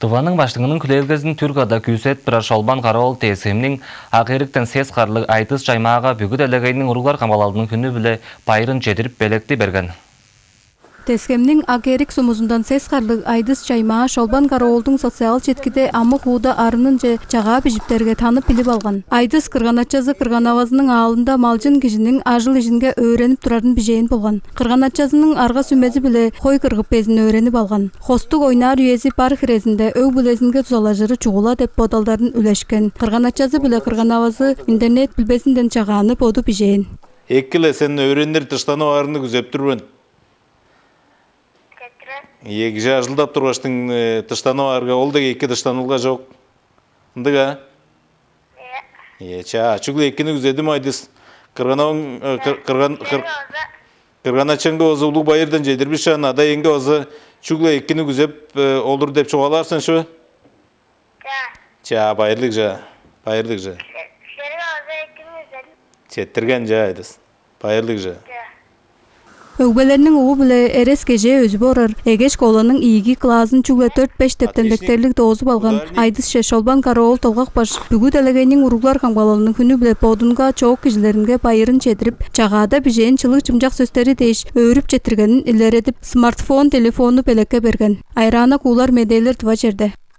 Тываның баштығының күлелгізін Түркада күсет бір шолбан қарауыл тесімнің ақеріктен сес қарлық айтыс жаймаға бүгіт әлігейінің ұрғылар қамалалының күні біле байырын жетіріп белекті берген. Тескемнің агерик сумузундан сес қарлық айдыс жаймаға шолбан қарауылдың социал четкіде амық ууда арынын же жаға бежіптерге танып біліп алған. Айдыс қырғанатчазы қырғанавазының алында малжын кежінің ажыл ежінге өйреніп тұрарын бежейін болған. Қырғанатчазының арға сүмезі біле қой қырғып безін өйреніп алған. Хостық ойнар үйесі бар хірезінде өу білезінге тұзалажыры чуғыла деп бодалдарын үлешкен. Қырғанатчазы біле қырғанавазы интернет білбесінден жағаны боду бежейін. Екілі сен өйрендер тыштаны арыны күзеп тұрбын. Екі жылдап тұрғаштың тыштануарға олдық екі тыштануға жоқ. Үндіға? Чүглі екіні күзедім айдыс. Кырғаначанға өзі ұлық байырдан жедірбіш жан, ада енге өзі чүглі екіні күзеп олыр деп çoğalarsan şu? Байырлық жа. Байырлық жа. Четтерген жа айдыс. Байырлық жа. Өкбелерінің оғы біле әрес кеже өзі борыр. Егеш қолының иігі клазын чүгле 4-5 тептемдектерлік доғызып алған. Айдысше шолбан қарауыл толғақ баш. Бүгіт әлігейінің ұрғылар қаңбалалының күні біле бодынға чоқ кежілерінге байырын жетіріп, жағада бежейін чылық жымжақ сөстері дейш өріп жетіргенін ілер едіп, смартфон, телефону белекке берген. Айрана кулар медейлер тұва жерде.